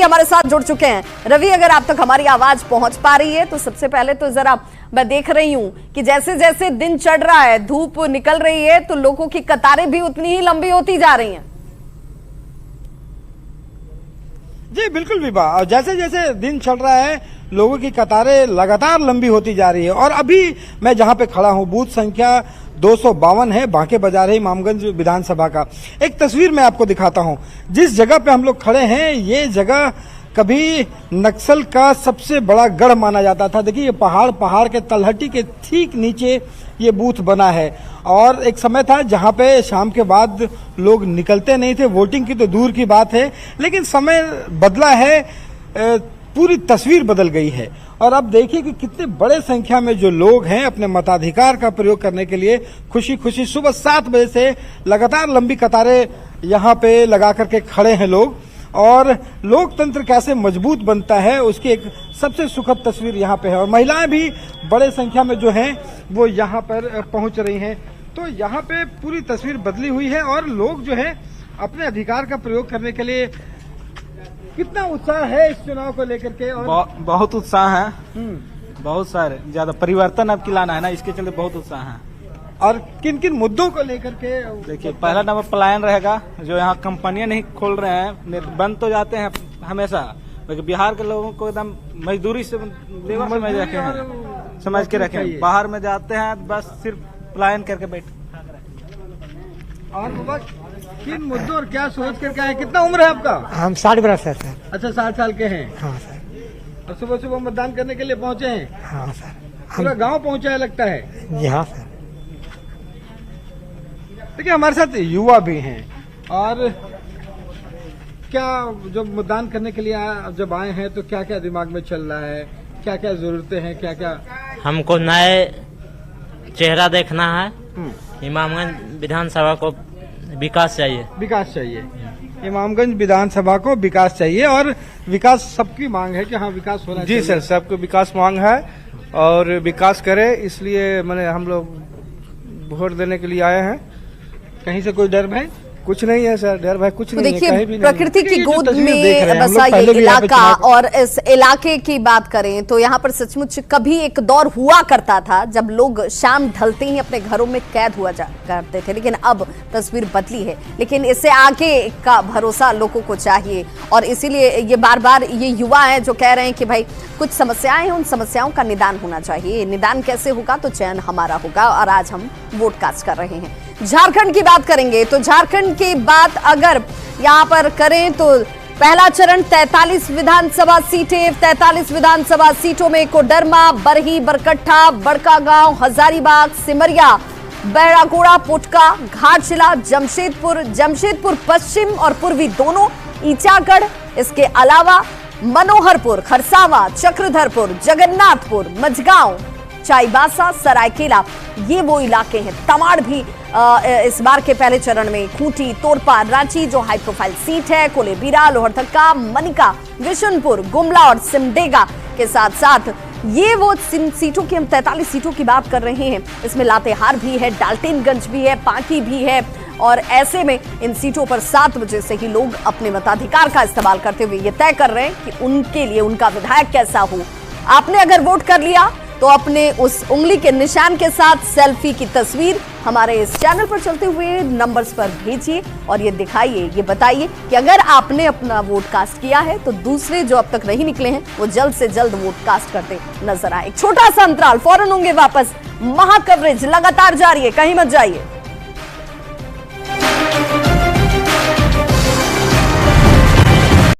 हमारे साथ जुड़ चुके हैं। रवि, अगर आप तक हमारी आवाज पहुंच पा रही है तो सबसे पहले तो जरा मैं देख रही हूं कि जैसे जैसे दिन चढ़ रहा है, धूप निकल रही है, तो लोगों की कतारें भी उतनी ही लंबी होती जा रही हैं। जी बिल्कुल विभा, और जैसे जैसे दिन चल रहा है लोगों की कतारें लगातार लंबी होती जा रही है। और अभी मैं जहां पे खड़ा हूं बूथ संख्या 252 है, बांके बाजार है, इमामगंज विधानसभा का। एक तस्वीर मैं आपको दिखाता हूं। जिस जगह पे हम लोग खड़े हैं ये जगह कभी नक्सल का सबसे बड़ा गढ़ माना जाता था। देखिए ये पहाड़ के तलहटी के ठीक नीचे ये बूथ बना है। और एक समय था जहां पे शाम के बाद लोग निकलते नहीं थे, वोटिंग की तो दूर की बात है। लेकिन समय बदला है, पूरी तस्वीर बदल गई है। और अब देखिए कि कितने बड़े संख्या में जो लोग हैं अपने मताधिकार का प्रयोग करने के लिए खुशी खुशी सुबह 7 बजे से लगातार लंबी कतारें यहाँ पे लगा करके खड़े हैं लोग। और लोकतंत्र कैसे मजबूत बनता है उसकी एक सबसे सुखद तस्वीर यहाँ पे है। और महिलाएं भी बड़े संख्या में जो हैं वो यहाँ पर पहुंच रही हैं। तो यहाँ पे पूरी तस्वीर बदली हुई है और लोग जो है अपने अधिकार का प्रयोग करने के लिए कितना उत्साह है इस चुनाव को लेकर के। और बहुत उत्साह है, बहुत सारे ज्यादा परिवर्तन अब लाना है ना, इसके चलते बहुत उत्साह है। और किन किन मुद्दों को लेकर के? देखिए पहला नंबर पलायन रहेगा, जो यहाँ कंपनियां नहीं खोल रहे हैं, बंद तो जाते हैं हमेशा, लेकिन बिहार के लोगों को एकदम मजदूरी से लेबर समझ रखे हैं, समझ के रखे हैं। बाहर में जाते हैं बस सिर्फ पलायन करके बैठ। और किन मुद्दों और क्या सोच करके आए? कितना उम्र है आपका? हम 60 बरस है सर। अच्छा 60 साल के हैं। हाँ सर। और सुबह सुबह मतदान करने के लिए पहुंचे हैं? हाँ सर। पूरा गांव पहुंचा है लगता है। जी हाँ सर। देखिए हमारे साथ युवा भी हैं। और क्या जब मतदान करने के लिए जब आए हैं तो क्या क्या दिमाग में चल रहा है, क्या क्या जरूरतें हैं, क्या क्या? हमको नए चेहरा देखना है। इमामगंज विधानसभा को विकास चाहिए। विकास चाहिए, इमामगंज विधानसभा को विकास चाहिए। और विकास सबकी मांग है कि हाँ विकास होना चाहिए। जी सर, सबको विकास मांग है और विकास करे, इसलिए मैंने हम लोग वोट देने के लिए आए हैं। कहीं से कोई डर भय? कुछ नहीं है सर, डर भाई कुछ नहीं है, कहीं भी नहीं। प्रकृति की गोद में बसा ये इलाका, और इस इलाके की बात करें तो यहाँ पर सचमुच कभी एक दौर हुआ करता था जब लोग शाम ढलते ही अपने घरों में कैद हुआ करते थे, लेकिन अब तस्वीर बदली है। लेकिन इससे आगे का भरोसा लोगों को चाहिए और इसीलिए ये बार बार ये युवा है जो कह रहे हैं कि भाई कुछ समस्याएं हैं, उन समस्याओं का निदान होना चाहिए। निदान कैसे होगा? तो चयन हमारा होगा। और आज हम वोट कास्ट कर रहे हैं। झारखंड की बात करेंगे तो झारखंड की बात अगर यहाँ पर करें तो पहला चरण 43 विधानसभा सीटें, 43 विधानसभा सीटों में कोडरमा, बरही, बरकट्ठा, बड़कागांव, हजारीबाग, सिमरिया, बैरागोड़ा, पुटका, घाटशिला, जमशेदपुर पश्चिम और पूर्वी दोनों, ईचागढ़, इसके अलावा मनोहरपुर, खरसावां, चक्रधरपुर, जगन्नाथपुर, मझगांव, चाईबासा, सरायकेला, ये वो इलाके हैं। तमाड़ भी इस बार के पहले चरण में, खूंटी, तोरपा, रांची जो हाई प्रोफाइल सीट है, कोलेबिरा, लोहरदगा, मनिका, विशुनपुर, गुमला और सिमडेगा के साथ साथ ये वो सीटों की, हम 43 सीटों की बात कर रहे हैं। इसमें लातेहार भी है, डाल्टनगंज भी है, पांकी भी है। और ऐसे में इन सीटों पर 7 बजे से ही लोग अपने मताधिकार का इस्तेमाल करते हुए ये तय कर रहे हैं कि उनके लिए उनका विधायक कैसा हो। आपने अगर वोट कर लिया तो अपने उस उंगली के निशान के साथ सेल्फी की तस्वीर हमारे इस चैनल पर चलते हुए नंबर्स पर भेजिए और ये दिखाइए, ये बताइए कि अगर आपने अपना वोट कास्ट किया है तो दूसरे जो अब तक नहीं निकले हैं वो जल्द से जल्द वोट कास्ट करते नजर आए। एक छोटा सा अंतराल, फौरन होंगे वापस। महा कवरेज लगातार जारी है, कहीं मत जाइए।